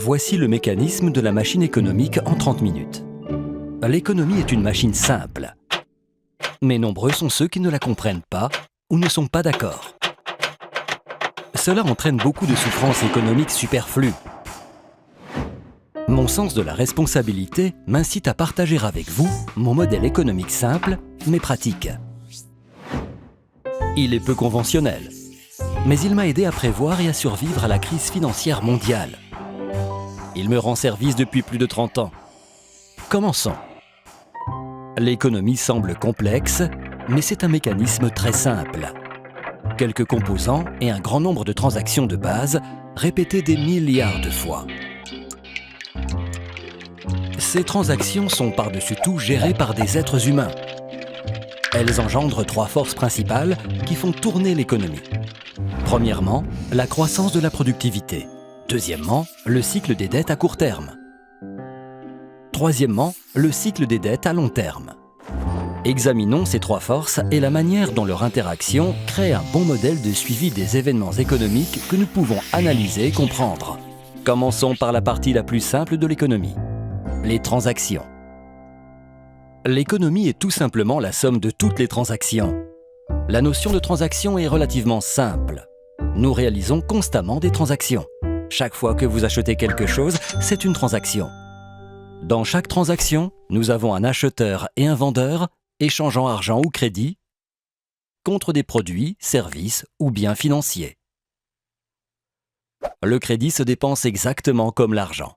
Voici le mécanisme de la machine économique en 30 minutes. L'économie est une machine simple. Mais nombreux sont ceux qui ne la comprennent pas ou ne sont pas d'accord. Cela entraîne beaucoup de souffrances économiques superflues. Mon sens de la responsabilité m'incite à partager avec vous mon modèle économique simple, mais pratique. Il est peu conventionnel, mais il m'a aidé à prévoir et à survivre à la crise financière mondiale. Il me rend service depuis plus de 30 ans. Commençons. L'économie semble complexe, mais c'est un mécanisme très simple. Quelques composants et un grand nombre de transactions de base répétées des milliards de fois. Ces transactions sont par-dessus tout gérées par des êtres humains. Elles engendrent 3 forces principales qui font tourner l'économie. Premièrement, la croissance de la productivité. Deuxièmement, le cycle des dettes à court terme. Troisièmement, le cycle des dettes à long terme. Examinons ces 3 forces et la manière dont leur interaction crée un bon modèle de suivi des événements économiques que nous pouvons analyser et comprendre. Commençons par la partie la plus simple de l'économie, les transactions. L'économie est tout simplement la somme de toutes les transactions. La notion de transaction est relativement simple. Nous réalisons constamment des transactions. Chaque fois que vous achetez quelque chose, c'est une transaction. Dans chaque transaction, nous avons un acheteur et un vendeur échangeant argent ou crédit contre des produits, services ou biens financiers. Le crédit se dépense exactement comme l'argent.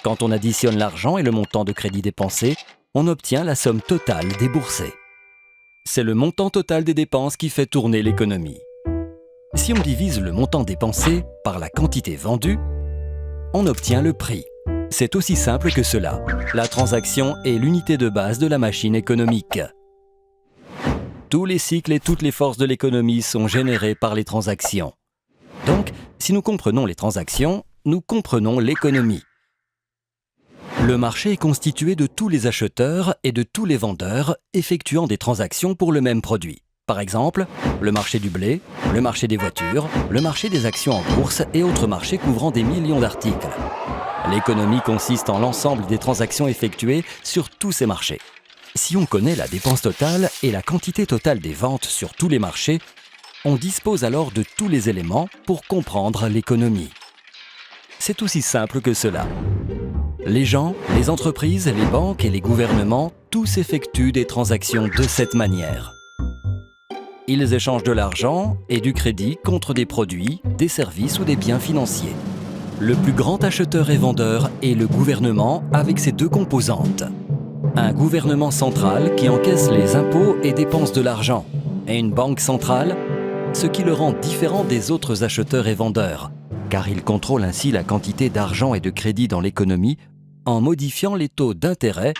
Quand on additionne l'argent et le montant de crédit dépensé, on obtient la somme totale déboursée. C'est le montant total des dépenses qui fait tourner l'économie. Si on divise le montant dépensé par la quantité vendue, on obtient le prix. C'est aussi simple que cela. La transaction est l'unité de base de la machine économique. Tous les cycles et toutes les forces de l'économie sont générés par les transactions. Donc, si nous comprenons les transactions, nous comprenons l'économie. Le marché est constitué de tous les acheteurs et de tous les vendeurs effectuant des transactions pour le même produit. Par exemple, le marché du blé, le marché des voitures, le marché des actions en bourse et autres marchés couvrant des millions d'articles. L'économie consiste en l'ensemble des transactions effectuées sur tous ces marchés. Si on connaît la dépense totale et la quantité totale des ventes sur tous les marchés, on dispose alors de tous les éléments pour comprendre l'économie. C'est aussi simple que cela. Les gens, les entreprises, les banques et les gouvernements, tous effectuent des transactions de cette manière. Ils échangent de l'argent et du crédit contre des produits, des services ou des biens financiers. Le plus grand acheteur et vendeur est le gouvernement avec ses 2 composantes. Un gouvernement central qui encaisse les impôts et dépense de l'argent, et une banque centrale, ce qui le rend différent des autres acheteurs et vendeurs, car il contrôle ainsi la quantité d'argent et de crédit dans l'économie en modifiant les taux d'intérêt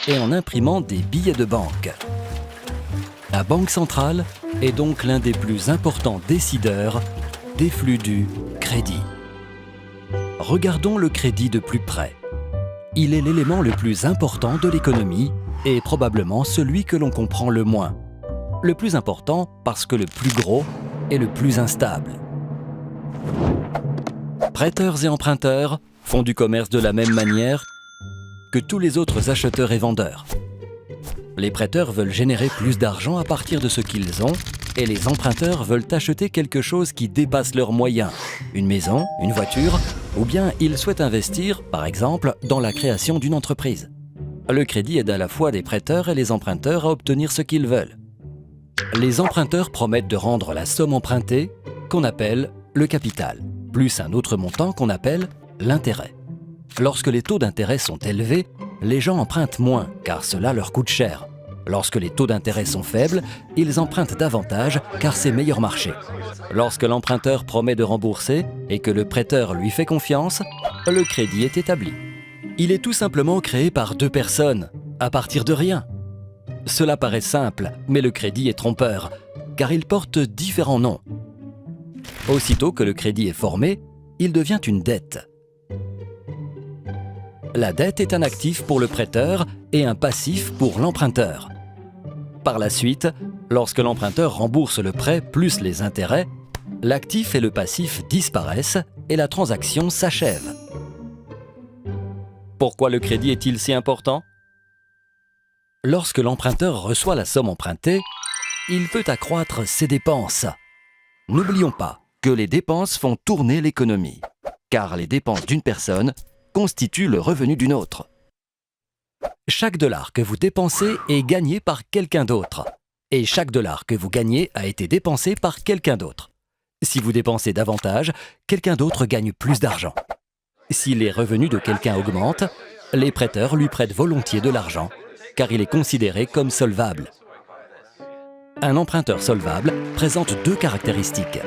et en imprimant des billets de banque. La banque centrale est donc l'un des plus importants décideurs des flux du crédit. Regardons le crédit de plus près. Il est l'élément le plus important de l'économie et probablement celui que l'on comprend le moins. Le plus important parce que le plus gros est le plus instable. Prêteurs et emprunteurs font du commerce de la même manière que tous les autres acheteurs et vendeurs. Les prêteurs veulent générer plus d'argent à partir de ce qu'ils ont et les emprunteurs veulent acheter quelque chose qui dépasse leurs moyens, une maison, une voiture, ou bien ils souhaitent investir, par exemple, dans la création d'une entreprise. Le crédit aide à la fois les prêteurs et les emprunteurs à obtenir ce qu'ils veulent. Les emprunteurs promettent de rendre la somme empruntée, qu'on appelle le capital, plus un autre montant qu'on appelle l'intérêt. Lorsque les taux d'intérêt sont élevés, les gens empruntent moins, car cela leur coûte cher. Lorsque les taux d'intérêt sont faibles, ils empruntent davantage, car c'est meilleur marché. Lorsque l'emprunteur promet de rembourser et que le prêteur lui fait confiance, le crédit est établi. Il est tout simplement créé par 2 personnes, à partir de rien. Cela paraît simple, mais le crédit est trompeur, car il porte différents noms. Aussitôt que le crédit est formé, il devient une dette. La dette est un actif pour le prêteur et un passif pour l'emprunteur. Par la suite, lorsque l'emprunteur rembourse le prêt plus les intérêts, l'actif et le passif disparaissent et la transaction s'achève. Pourquoi le crédit est-il si important? Lorsque l'emprunteur reçoit la somme empruntée, il peut accroître ses dépenses. N'oublions pas que les dépenses font tourner l'économie, car les dépenses d'une personne constituent le revenu d'une autre. Chaque dollar que vous dépensez est gagné par quelqu'un d'autre, et chaque dollar que vous gagnez a été dépensé par quelqu'un d'autre. Si vous dépensez davantage, quelqu'un d'autre gagne plus d'argent. Si les revenus de quelqu'un augmentent, les prêteurs lui prêtent volontiers de l'argent, car il est considéré comme solvable. Un emprunteur solvable présente deux caractéristiques,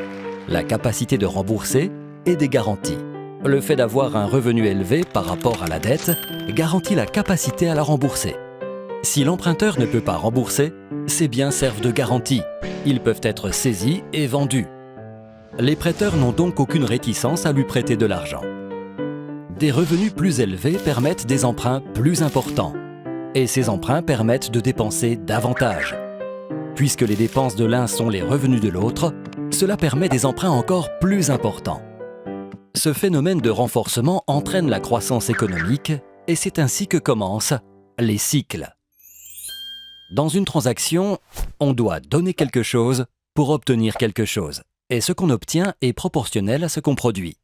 la capacité de rembourser et des garanties. Le fait d'avoir un revenu élevé par rapport à la dette garantit la capacité à la rembourser. Si l'emprunteur ne peut pas rembourser, ses biens servent de garantie. Ils peuvent être saisis et vendus. Les prêteurs n'ont donc aucune réticence à lui prêter de l'argent. Des revenus plus élevés permettent des emprunts plus importants. Et ces emprunts permettent de dépenser davantage. Puisque les dépenses de l'un sont les revenus de l'autre, cela permet des emprunts encore plus importants. Ce phénomène de renforcement entraîne la croissance économique et c'est ainsi que commencent les cycles. Dans une transaction, on doit donner quelque chose pour obtenir quelque chose. Et ce qu'on obtient est proportionnel à ce qu'on produit.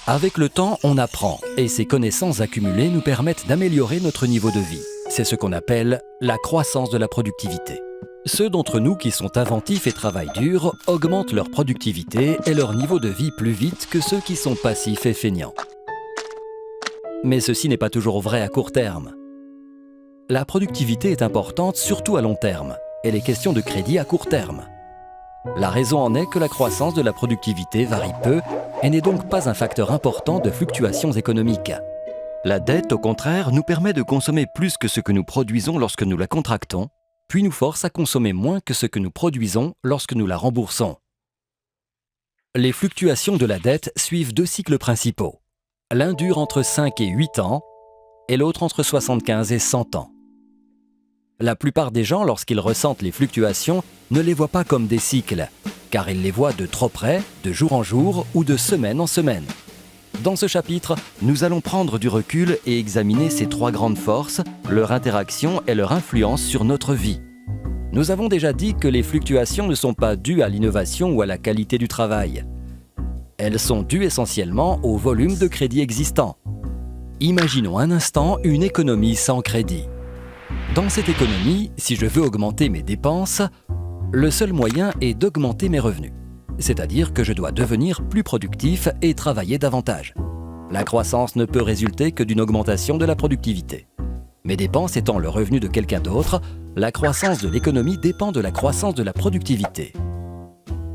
Avec le temps, on apprend et ces connaissances accumulées nous permettent d'améliorer notre niveau de vie. C'est ce qu'on appelle la croissance de la productivité. Ceux d'entre nous qui sont inventifs et travaillent dur augmentent leur productivité et leur niveau de vie plus vite que ceux qui sont passifs et feignants. Mais ceci n'est pas toujours vrai à court terme. La productivité est importante surtout à long terme et les questions de crédit à court terme. La raison en est que la croissance de la productivité varie peu et n'est donc pas un facteur important de fluctuations économiques. La dette, au contraire, nous permet de consommer plus que ce que nous produisons lorsque nous la contractons, puis nous force à consommer moins que ce que nous produisons lorsque nous la remboursons. Les fluctuations de la dette suivent deux cycles principaux. L'un dure entre 5 et 8 ans et l'autre entre 75 et 100 ans. La plupart des gens, lorsqu'ils ressentent les fluctuations, ne les voient pas comme des cycles, car ils les voient de trop près, de jour en jour ou de semaine en semaine. Dans ce chapitre, nous allons prendre du recul et examiner ces trois grandes forces, leur interaction et leur influence sur notre vie. Nous avons déjà dit que les fluctuations ne sont pas dues à l'innovation ou à la qualité du travail. Elles sont dues essentiellement au volume de crédit existant. Imaginons un instant une économie sans crédit. Dans cette économie, si je veux augmenter mes dépenses, le seul moyen est d'augmenter mes revenus. C'est-à-dire que je dois devenir plus productif et travailler davantage. La croissance ne peut résulter que d'une augmentation de la productivité. Mes dépenses étant le revenu de quelqu'un d'autre, la croissance de l'économie dépend de la croissance de la productivité.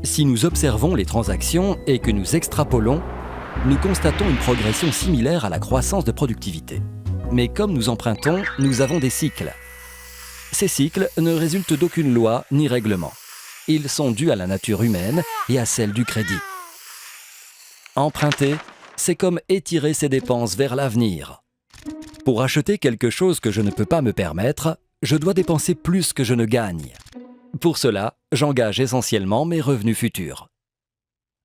Si nous observons les transactions et que nous extrapolons, nous constatons une progression similaire à la croissance de productivité. Mais comme nous empruntons, nous avons des cycles. Ces cycles ne résultent d'aucune loi ni règlement. Ils sont dus à la nature humaine et à celle du crédit. Emprunter, c'est comme étirer ses dépenses vers l'avenir. Pour acheter quelque chose que je ne peux pas me permettre, je dois dépenser plus que je ne gagne. Pour cela, j'engage essentiellement mes revenus futurs.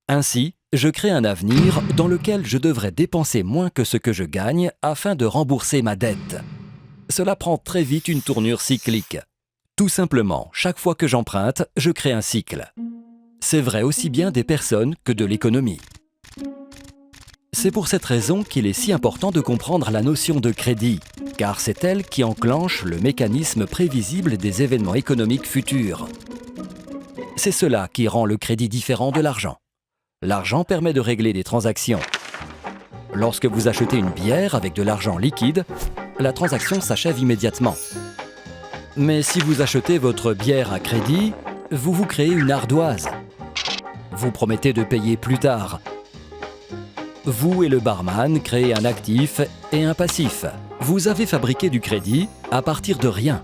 Ainsi, je crée un avenir dans lequel je devrais dépenser moins que ce que je gagne afin de rembourser ma dette. Cela prend très vite une tournure cyclique. Tout simplement, chaque fois que j'emprunte, je crée un cycle. C'est vrai aussi bien des personnes que de l'économie. C'est pour cette raison qu'il est si important de comprendre la notion de crédit, car c'est elle qui enclenche le mécanisme prévisible des événements économiques futurs. C'est cela qui rend le crédit différent de l'argent. L'argent permet de régler des transactions. Lorsque vous achetez une bière avec de l'argent liquide, la transaction s'achève immédiatement. Mais si vous achetez votre bière à crédit, vous vous créez une ardoise. Vous promettez de payer plus tard. Vous et le barman créez un actif et un passif. Vous avez fabriqué du crédit à partir de rien.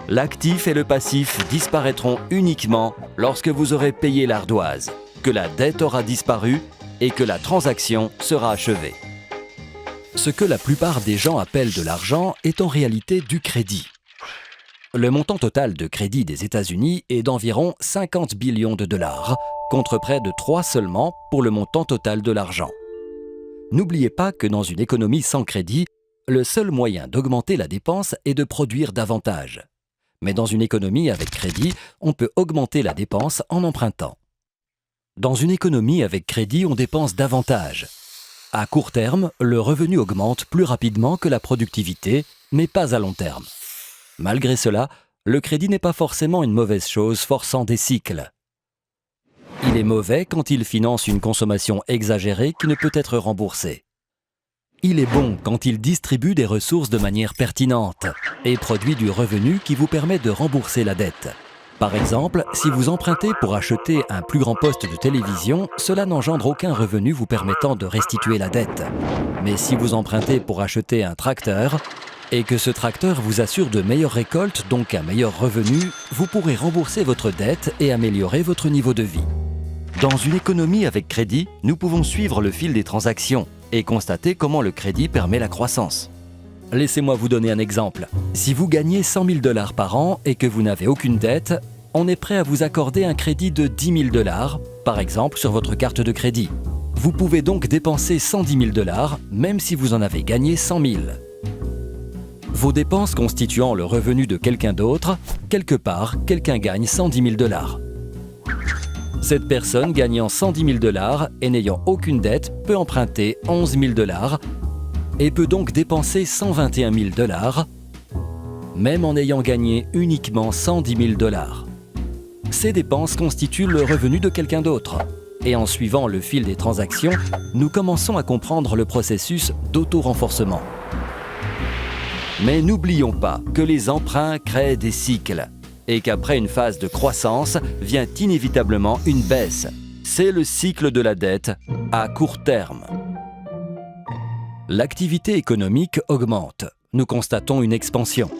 L'actif et le passif disparaîtront uniquement lorsque vous aurez payé l'ardoise, que la dette aura disparu et que la transaction sera achevée. Ce que la plupart des gens appellent de l'argent est en réalité du crédit. Le montant total de crédit des États-Unis est d'environ 50 billions de dollars, contre près de 3 seulement pour le montant total de l'argent. N'oubliez pas que dans une économie sans crédit, le seul moyen d'augmenter la dépense est de produire davantage. Mais dans une économie avec crédit, on peut augmenter la dépense en empruntant. Dans une économie avec crédit, on dépense davantage. À court terme, le revenu augmente plus rapidement que la productivité, mais pas à long terme. Malgré cela, le crédit n'est pas forcément une mauvaise chose forçant des cycles. Il est mauvais quand il finance une consommation exagérée qui ne peut être remboursée. Il est bon quand il distribue des ressources de manière pertinente et produit du revenu qui vous permet de rembourser la dette. Par exemple, si vous empruntez pour acheter un plus grand poste de télévision, cela n'engendre aucun revenu vous permettant de restituer la dette. Mais si vous empruntez pour acheter un tracteur, et que ce tracteur vous assure de meilleures récoltes, donc un meilleur revenu, vous pourrez rembourser votre dette et améliorer votre niveau de vie. Dans une économie avec crédit, nous pouvons suivre le fil des transactions et constater comment le crédit permet la croissance. Laissez-moi vous donner un exemple. Si vous gagnez 100 000 $ par an et que vous n'avez aucune dette, on est prêt à vous accorder un crédit de 10 000 $, par exemple sur votre carte de crédit. Vous pouvez donc dépenser 110 000 $, même si vous en avez gagné 100 000. Vos dépenses constituant le revenu de quelqu'un d'autre, quelque part, quelqu'un gagne 110 000 $. Cette personne gagnant 110 000 $ et n'ayant aucune dette peut emprunter 11 000 $ et peut donc dépenser 121 000 $, même en ayant gagné uniquement 110 000 $. Ces dépenses constituent le revenu de quelqu'un d'autre. Et en suivant le fil des transactions, nous commençons à comprendre le processus d'auto-renforcement. Mais n'oublions pas que les emprunts créent des cycles et qu'après une phase de croissance vient inévitablement une baisse. C'est le cycle de la dette à court terme. L'activité économique augmente. Nous constatons une expansion.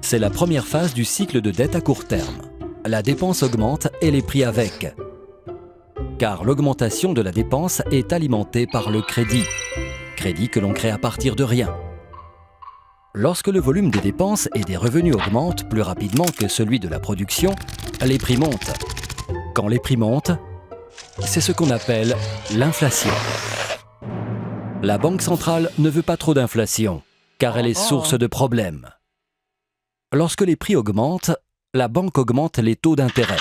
C'est la première phase du cycle de dette à court terme. La dépense augmente et les prix avec. Car l'augmentation de la dépense est alimentée par le crédit. Crédit que l'on crée à partir de rien. Lorsque le volume des dépenses et des revenus augmente plus rapidement que celui de la production, les prix montent. Quand les prix montent, c'est ce qu'on appelle l'inflation. La Banque centrale ne veut pas trop d'inflation, car elle est source de problèmes. Lorsque les prix augmentent, la banque augmente les taux d'intérêt.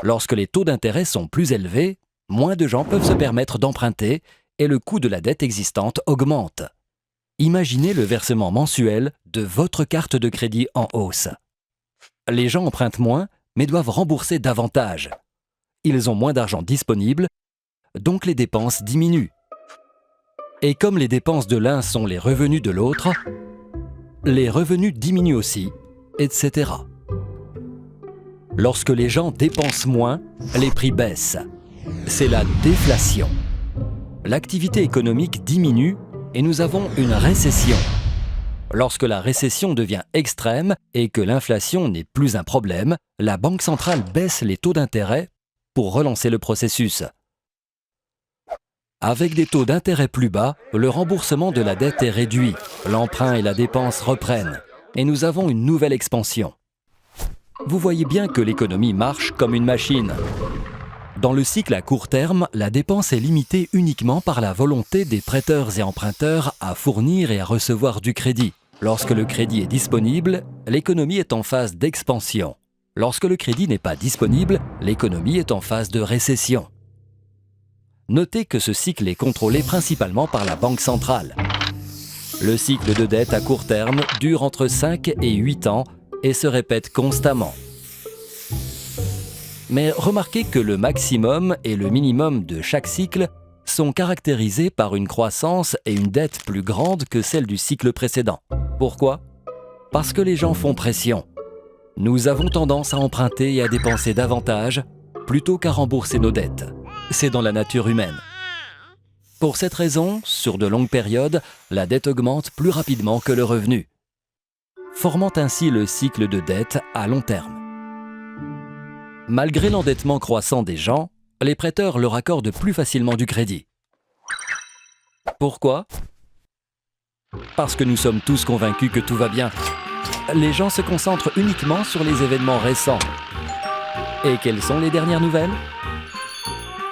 Lorsque les taux d'intérêt sont plus élevés, moins de gens peuvent se permettre d'emprunter et le coût de la dette existante augmente. Imaginez le versement mensuel de votre carte de crédit en hausse. Les gens empruntent moins, mais doivent rembourser davantage. Ils ont moins d'argent disponible, donc les dépenses diminuent. Et comme les dépenses de l'un sont les revenus de l'autre, les revenus diminuent aussi, etc. Lorsque les gens dépensent moins, les prix baissent. C'est la déflation. L'activité économique diminue et nous avons une récession. Lorsque la récession devient extrême et que l'inflation n'est plus un problème, la Banque centrale baisse les taux d'intérêt pour relancer le processus. Avec des taux d'intérêt plus bas, le remboursement de la dette est réduit, l'emprunt et la dépense reprennent, et nous avons une nouvelle expansion. Vous voyez bien que l'économie marche comme une machine. Dans le cycle à court terme, la dépense est limitée uniquement par la volonté des prêteurs et emprunteurs à fournir et à recevoir du crédit. Lorsque le crédit est disponible, l'économie est en phase d'expansion. Lorsque le crédit n'est pas disponible, l'économie est en phase de récession. Notez que ce cycle est contrôlé principalement par la Banque centrale. Le cycle de dette à court terme dure entre 5 et 8 ans et se répète constamment. Mais remarquez que le maximum et le minimum de chaque cycle sont caractérisés par une croissance et une dette plus grandes que celle du cycle précédent. Pourquoi ? Parce que les gens font pression. Nous avons tendance à emprunter et à dépenser davantage plutôt qu'à rembourser nos dettes. C'est dans la nature humaine. Pour cette raison, sur de longues périodes, la dette augmente plus rapidement que le revenu, formant ainsi le cycle de dette à long terme. Malgré l'endettement croissant des gens, les prêteurs leur accordent plus facilement du crédit. Pourquoi ? Parce que nous sommes tous convaincus que tout va bien. Les gens se concentrent uniquement sur les événements récents. Et quelles sont les dernières nouvelles ?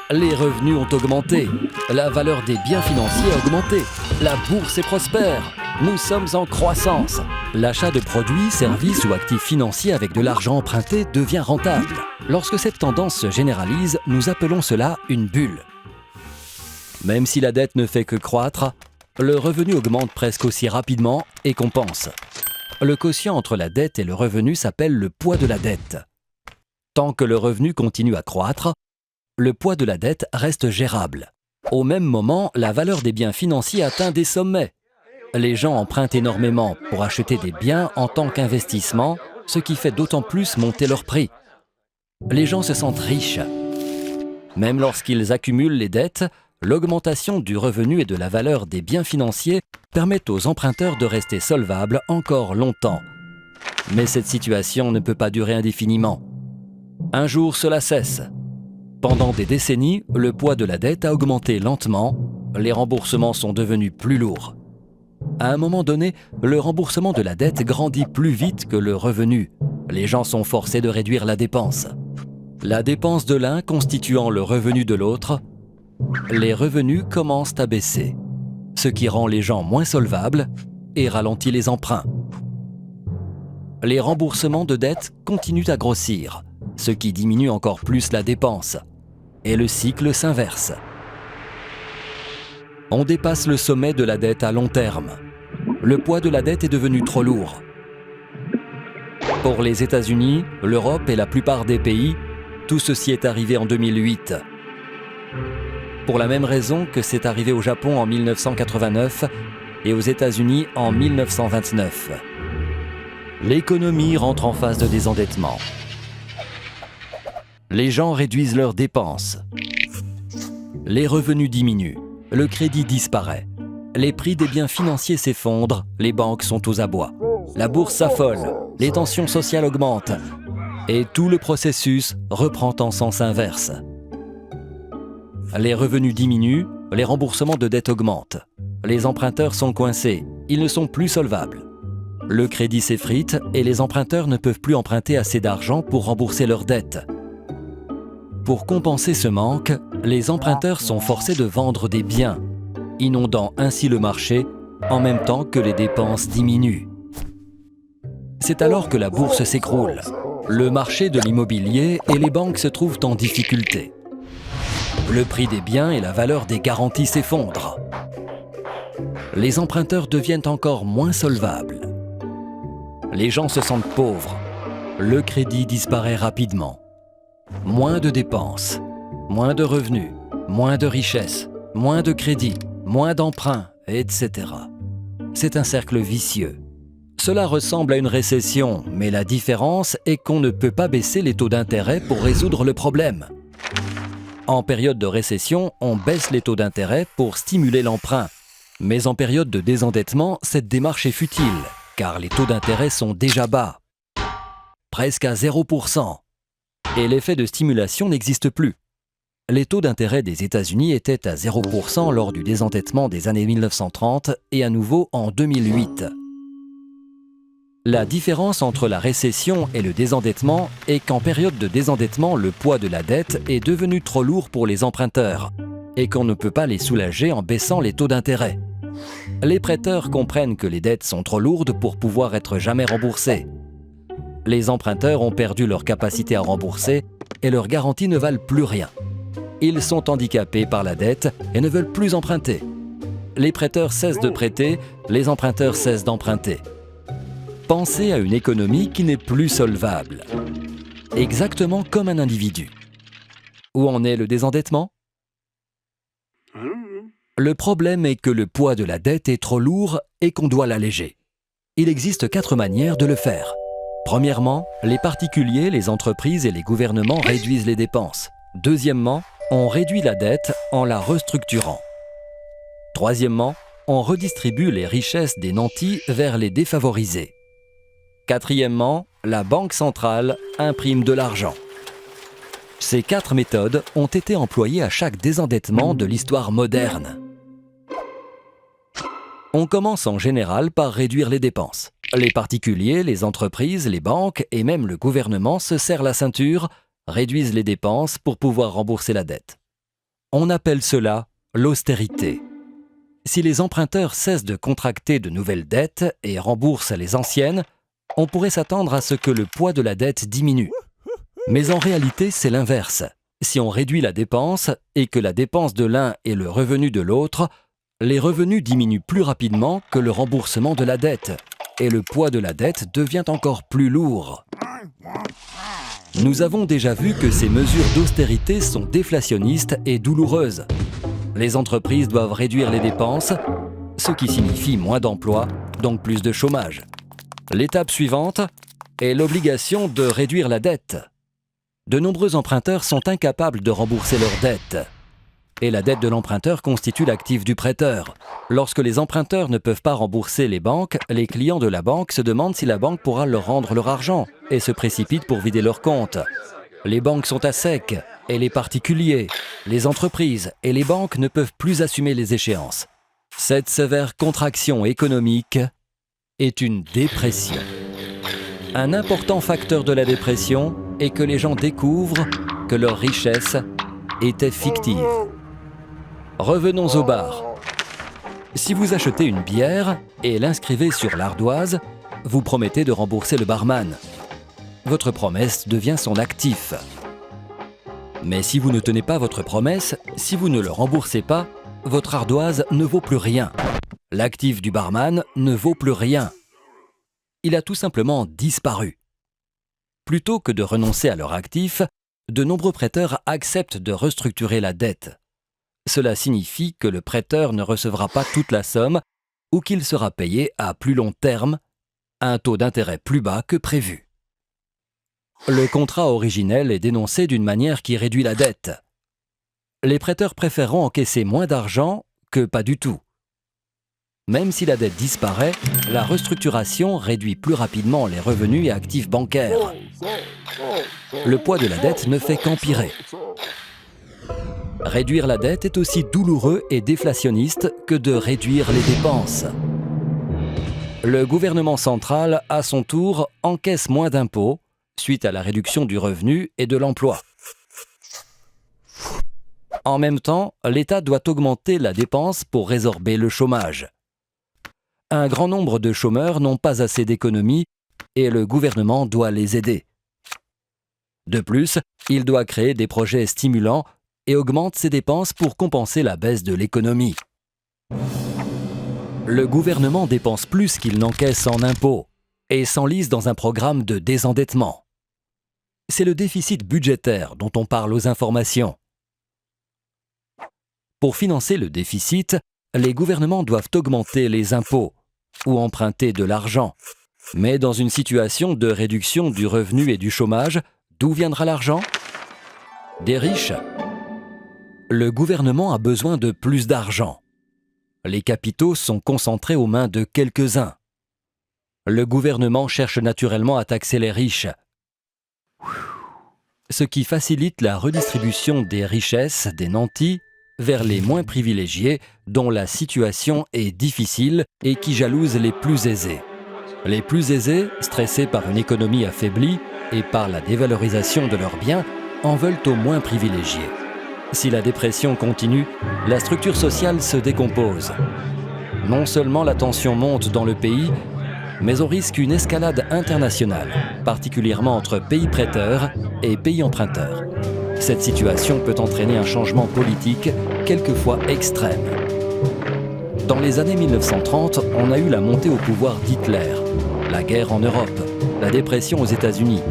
Les revenus ont augmenté. La valeur des biens financiers a augmenté. La bourse est prospère. Nous sommes en croissance. L'achat de produits, services ou actifs financiers avec de l'argent emprunté devient rentable. Lorsque cette tendance se généralise, nous appelons cela une bulle. Même si la dette ne fait que croître, le revenu augmente presque aussi rapidement et compense. Le quotient entre la dette et le revenu s'appelle le poids de la dette. Tant que le revenu continue à croître, le poids de la dette reste gérable. Au même moment, la valeur des biens financiers atteint des sommets. Les gens empruntent énormément pour acheter des biens en tant qu'investissement, ce qui fait d'autant plus monter leur prix. Les gens se sentent riches. Même lorsqu'ils accumulent les dettes, l'augmentation du revenu et de la valeur des biens financiers permettent aux emprunteurs de rester solvables encore longtemps. Mais cette situation ne peut pas durer indéfiniment. Un jour, cela cesse. Pendant des décennies, le poids de la dette a augmenté lentement, les remboursements sont devenus plus lourds. À un moment donné, le remboursement de la dette grandit plus vite que le revenu. Les gens sont forcés de réduire la dépense. La dépense de l'un constituant le revenu de l'autre, les revenus commencent à baisser, ce qui rend les gens moins solvables et ralentit les emprunts. Les remboursements de dettes continuent à grossir, ce qui diminue encore plus la dépense, et le cycle s'inverse. On dépasse le sommet de la dette à long terme. Le poids de la dette est devenu trop lourd. Pour les États-Unis, l'Europe et la plupart des pays, tout ceci est arrivé en 2008. Pour la même raison que c'est arrivé au Japon en 1989 et aux États-Unis en 1929. L'économie rentre en phase de désendettement. Les gens réduisent leurs dépenses. Les revenus diminuent. Le crédit disparaît. Les prix des biens financiers s'effondrent. Les banques sont aux abois. La bourse s'affole. Les tensions sociales augmentent. Et tout le processus reprend en sens inverse. Les revenus diminuent. Les remboursements de dettes augmentent. Les emprunteurs sont coincés. Ils ne sont plus solvables. Le crédit s'effrite et les emprunteurs ne peuvent plus emprunter assez d'argent pour rembourser leurs dettes. Pour compenser ce manque, les emprunteurs sont forcés de vendre des biens, inondant ainsi le marché en même temps que les dépenses diminuent. C'est alors que la bourse s'écroule. Le marché de l'immobilier et les banques se trouvent en difficulté. Le prix des biens et la valeur des garanties s'effondrent. Les emprunteurs deviennent encore moins solvables. Les gens se sentent pauvres. Le crédit disparaît rapidement. Moins de dépenses, moins de revenus, moins de richesses, moins de crédits, moins d'emprunts, etc. C'est un cercle vicieux. Cela ressemble à une récession, mais la différence est qu'on ne peut pas baisser les taux d'intérêt pour résoudre le problème. En période de récession, on baisse les taux d'intérêt pour stimuler l'emprunt. Mais en période de désendettement, cette démarche est futile, car les taux d'intérêt sont déjà bas, presque à 0%. Et l'effet de stimulation n'existe plus. Les taux d'intérêt des États-Unis étaient à 0% lors du désendettement des années 1930 et à nouveau en 2008. La différence entre la récession et le désendettement est qu'en période de désendettement, le poids de la dette est devenu trop lourd pour les emprunteurs et qu'on ne peut pas les soulager en baissant les taux d'intérêt. Les prêteurs comprennent que les dettes sont trop lourdes pour pouvoir être jamais remboursées. Les emprunteurs ont perdu leur capacité à rembourser et leurs garanties ne valent plus rien. Ils sont handicapés par la dette et ne veulent plus emprunter. Les prêteurs cessent de prêter, les emprunteurs cessent d'emprunter. Pensez à une économie qui n'est plus solvable. Exactement comme un individu. Où en est le désendettement ? Le problème est que le poids de la dette est trop lourd et qu'on doit l'alléger. Il existe 4 manières de le faire. Premièrement, les particuliers, les entreprises et les gouvernements réduisent les dépenses. Deuxièmement, on réduit la dette en la restructurant. Troisièmement, on redistribue les richesses des nantis vers les défavorisés. Quatrièmement, la Banque centrale imprime de l'argent. Ces 4 méthodes ont été employées à chaque désendettement de l'histoire moderne. On commence en général par réduire les dépenses. Les particuliers, les entreprises, les banques et même le gouvernement se serrent la ceinture, réduisent les dépenses pour pouvoir rembourser la dette. On appelle cela l'austérité. Si les emprunteurs cessent de contracter de nouvelles dettes et remboursent les anciennes, on pourrait s'attendre à ce que le poids de la dette diminue. Mais en réalité, c'est l'inverse. Si on réduit la dépense et que la dépense de l'un est le revenu de l'autre, les revenus diminuent plus rapidement que le remboursement de la dette, et le poids de la dette devient encore plus lourd. Nous avons déjà vu que ces mesures d'austérité sont déflationnistes et douloureuses. Les entreprises doivent réduire les dépenses, ce qui signifie moins d'emplois, donc plus de chômage. L'étape suivante est l'obligation de réduire la dette. De nombreux emprunteurs sont incapables de rembourser leurs dettes. Et la dette de l'emprunteur constitue l'actif du prêteur. Lorsque les emprunteurs ne peuvent pas rembourser les banques, les clients de la banque se demandent si la banque pourra leur rendre leur argent et se précipitent pour vider leurs comptes. Les banques sont à sec et les particuliers, les entreprises et les banques ne peuvent plus assumer les échéances. Cette sévère contraction économique est une dépression. Un important facteur de la dépression est que les gens découvrent que leur richesse était fictive. Revenons au bar. Si vous achetez une bière et l'inscrivez sur l'ardoise, vous promettez de rembourser le barman. Votre promesse devient son actif. Mais si vous ne tenez pas votre promesse, si vous ne le remboursez pas, votre ardoise ne vaut plus rien. L'actif du barman ne vaut plus rien. Il a tout simplement disparu. Plutôt que de renoncer à leur actif, de nombreux prêteurs acceptent de restructurer la dette. Cela signifie que le prêteur ne recevra pas toute la somme ou qu'il sera payé à plus long terme, à un taux d'intérêt plus bas que prévu. Le contrat originel est dénoncé d'une manière qui réduit la dette. Les prêteurs préféreront encaisser moins d'argent que pas du tout. Même si la dette disparaît, la restructuration réduit plus rapidement les revenus et actifs bancaires. Le poids de la dette ne fait qu'empirer. Réduire la dette est aussi douloureux et déflationniste que de réduire les dépenses. Le gouvernement central, à son tour, encaisse moins d'impôts suite à la réduction du revenu et de l'emploi. En même temps, l'État doit augmenter la dépense pour résorber le chômage. Un grand nombre de chômeurs n'ont pas assez d'économies et le gouvernement doit les aider. De plus, il doit créer des projets stimulants et augmente ses dépenses pour compenser la baisse de l'économie. Le gouvernement dépense plus qu'il n'encaisse en impôts et s'enlise dans un programme de désendettement. C'est le déficit budgétaire dont on parle aux informations. Pour financer le déficit, les gouvernements doivent augmenter les impôts ou emprunter de l'argent. Mais dans une situation de réduction du revenu et du chômage, d'où viendra l'argent? Des riches. Le gouvernement a besoin de plus d'argent. Les capitaux sont concentrés aux mains de quelques-uns. Le gouvernement cherche naturellement à taxer les riches, ce qui facilite la redistribution des richesses des nantis vers les moins privilégiés dont la situation est difficile et qui jalousent les plus aisés. Les plus aisés, stressés par une économie affaiblie et par la dévalorisation de leurs biens, en veulent aux moins privilégiés. Si la dépression continue, la structure sociale se décompose. Non seulement la tension monte dans le pays, mais on risque une escalade internationale, particulièrement entre pays prêteurs et pays emprunteurs. Cette situation peut entraîner un changement politique, quelquefois extrême. Dans les années 1930, on a eu la montée au pouvoir d'Hitler, la guerre en Europe, la dépression aux États-Unis.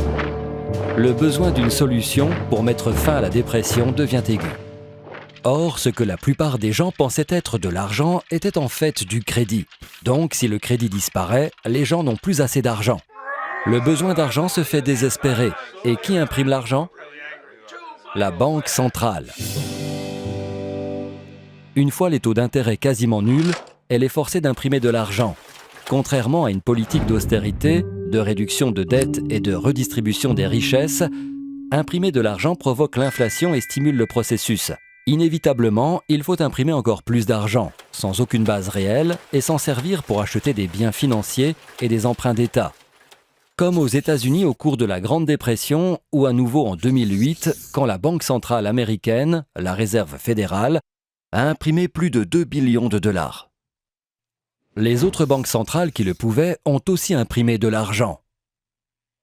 Le besoin d'une solution pour mettre fin à la dépression devient aigu. Or, ce que la plupart des gens pensaient être de l'argent était en fait du crédit. Donc, si le crédit disparaît, les gens n'ont plus assez d'argent. Le besoin d'argent se fait désespéré. Et qui imprime l'argent? La Banque centrale. Une fois les taux d'intérêt quasiment nuls, elle est forcée d'imprimer de l'argent. Contrairement à une politique d'austérité, de réduction de dettes et de redistribution des richesses, imprimer de l'argent provoque l'inflation et stimule le processus. Inévitablement, il faut imprimer encore plus d'argent, sans aucune base réelle et s'en servir pour acheter des biens financiers et des emprunts d'État. Comme aux États-Unis au cours de la Grande Dépression ou à nouveau en 2008, quand la Banque centrale américaine, la Réserve fédérale, a imprimé plus de 2 billions de dollars. Les autres banques centrales qui le pouvaient ont aussi imprimé de l'argent.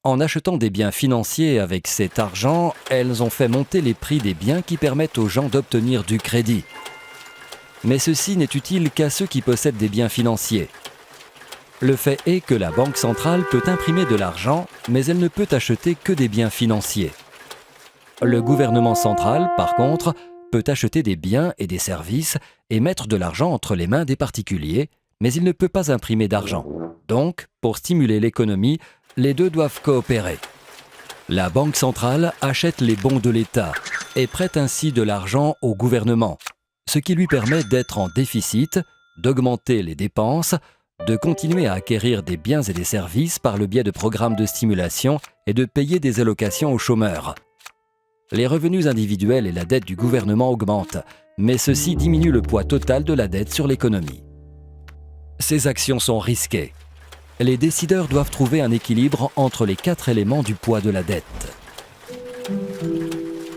En achetant des biens financiers avec cet argent, elles ont fait monter les prix des biens qui permettent aux gens d'obtenir du crédit. Mais ceci n'est utile qu'à ceux qui possèdent des biens financiers. Le fait est que la Banque centrale peut imprimer de l'argent, mais elle ne peut acheter que des biens financiers. Le gouvernement central, par contre, peut acheter des biens et des services et mettre de l'argent entre les mains des particuliers, mais il ne peut pas imprimer d'argent. Donc, pour stimuler l'économie, les deux doivent coopérer. La Banque centrale achète les bons de l'État et prête ainsi de l'argent au gouvernement, ce qui lui permet d'être en déficit, d'augmenter les dépenses, de continuer à acquérir des biens et des services par le biais de programmes de stimulation et de payer des allocations aux chômeurs. Les revenus individuels et la dette du gouvernement augmentent, mais ceci diminue le poids total de la dette sur l'économie. Ces actions sont risquées. Les décideurs doivent trouver un équilibre entre les 4 éléments du poids de la dette.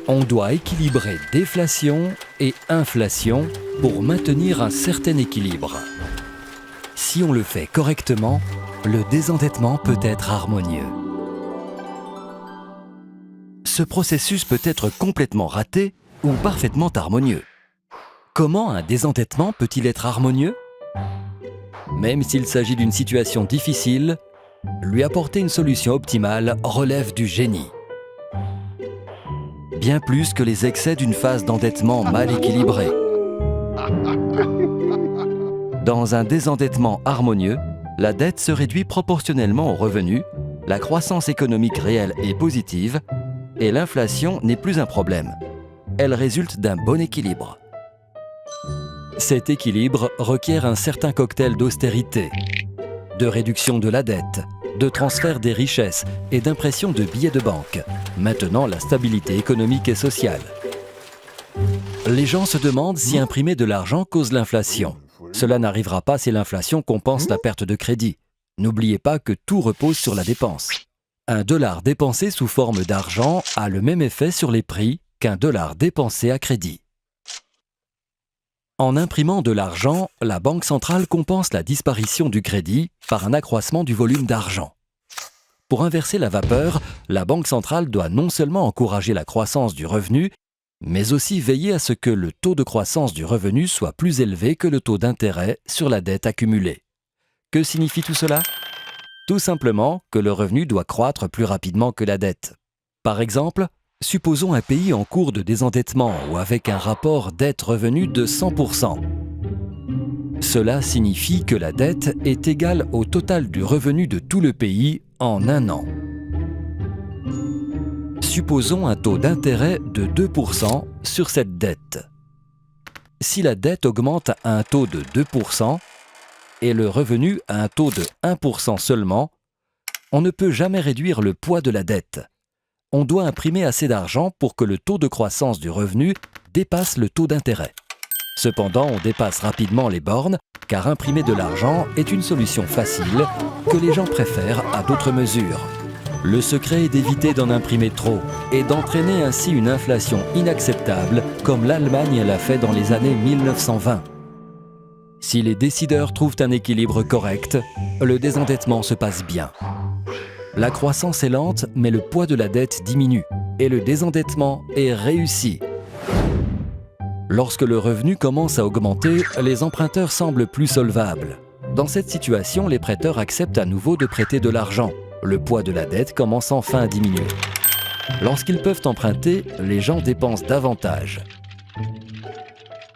On doit équilibrer déflation et inflation pour maintenir un certain équilibre. Si on le fait correctement, le désendettement peut être harmonieux. Ce processus peut être complètement raté ou parfaitement harmonieux. Comment un désendettement peut-il être harmonieux ? Même s'il s'agit d'une situation difficile, lui apporter une solution optimale relève du génie. Bien plus que les excès d'une phase d'endettement mal équilibrée. Dans un désendettement harmonieux, la dette se réduit proportionnellement aux revenus, la croissance économique réelle est positive et l'inflation n'est plus un problème. Elle résulte d'un bon équilibre. Cet équilibre requiert un certain cocktail d'austérité, de réduction de la dette, de transfert des richesses et d'impression de billets de banque, maintenant la stabilité économique et sociale. Les gens se demandent si imprimer de l'argent cause l'inflation. Cela n'arrivera pas si l'inflation compense la perte de crédit. N'oubliez pas que tout repose sur la dépense. Un dollar dépensé sous forme d'argent a le même effet sur les prix qu'un dollar dépensé à crédit. En imprimant de l'argent, la Banque centrale compense la disparition du crédit par un accroissement du volume d'argent. Pour inverser la vapeur, la Banque centrale doit non seulement encourager la croissance du revenu, mais aussi veiller à ce que le taux de croissance du revenu soit plus élevé que le taux d'intérêt sur la dette accumulée. Que signifie tout cela ? Tout simplement que le revenu doit croître plus rapidement que la dette. Par exemple, supposons un pays en cours de désendettement ou avec un rapport dette-revenu de 100%. Cela signifie que la dette est égale au total du revenu de tout le pays en un an. Supposons un taux d'intérêt de 2% sur cette dette. Si la dette augmente à un taux de 2% et le revenu à un taux de 1% seulement, on ne peut jamais réduire le poids de la dette. On doit imprimer assez d'argent pour que le taux de croissance du revenu dépasse le taux d'intérêt. Cependant, on dépasse rapidement les bornes car imprimer de l'argent est une solution facile que les gens préfèrent à d'autres mesures. Le secret est d'éviter d'en imprimer trop et d'entraîner ainsi une inflation inacceptable comme l'Allemagne l'a fait dans les années 1920. Si les décideurs trouvent un équilibre correct, le désendettement se passe bien. La croissance est lente, mais le poids de la dette diminue et le désendettement est réussi. Lorsque le revenu commence à augmenter, les emprunteurs semblent plus solvables. Dans cette situation, les prêteurs acceptent à nouveau de prêter de l'argent. Le poids de la dette commence enfin à diminuer. Lorsqu'ils peuvent emprunter, les gens dépensent davantage.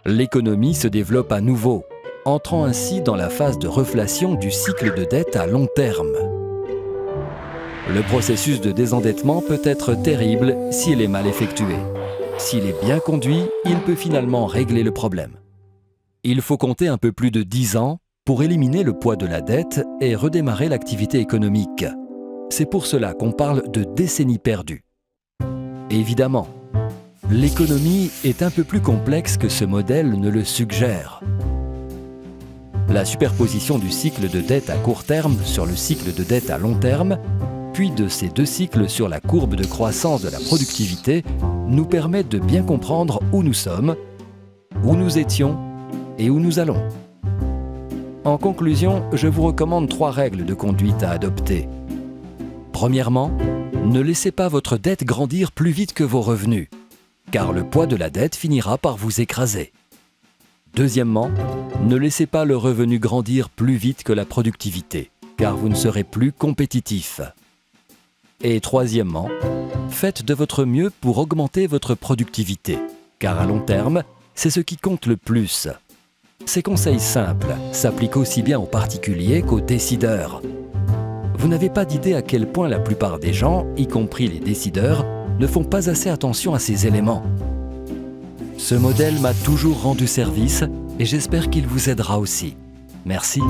L'économie se développe à nouveau, entrant ainsi dans la phase de reflation du cycle de dette à long terme. Le processus de désendettement peut être terrible s'il est mal effectué. S'il est bien conduit, il peut finalement régler le problème. Il faut compter un peu plus de 10 ans pour éliminer le poids de la dette et redémarrer l'activité économique. C'est pour cela qu'on parle de décennies perdues. Évidemment, l'économie est un peu plus complexe que ce modèle ne le suggère. La superposition du cycle de dette à court terme sur le cycle de dette à long terme l'appui de ces deux cycles sur la courbe de croissance de la productivité nous permet de bien comprendre où nous sommes, où nous étions et où nous allons. En conclusion, je vous recommande 3 règles de conduite à adopter. Premièrement, ne laissez pas votre dette grandir plus vite que vos revenus, car le poids de la dette finira par vous écraser. Deuxièmement, ne laissez pas le revenu grandir plus vite que la productivité, car vous ne serez plus compétitif. Et troisièmement, faites de votre mieux pour augmenter votre productivité, car à long terme, c'est ce qui compte le plus. Ces conseils simples s'appliquent aussi bien aux particuliers qu'aux décideurs. Vous n'avez pas d'idée à quel point la plupart des gens, y compris les décideurs, ne font pas assez attention à ces éléments. Ce modèle m'a toujours rendu service et j'espère qu'il vous aidera aussi. Merci.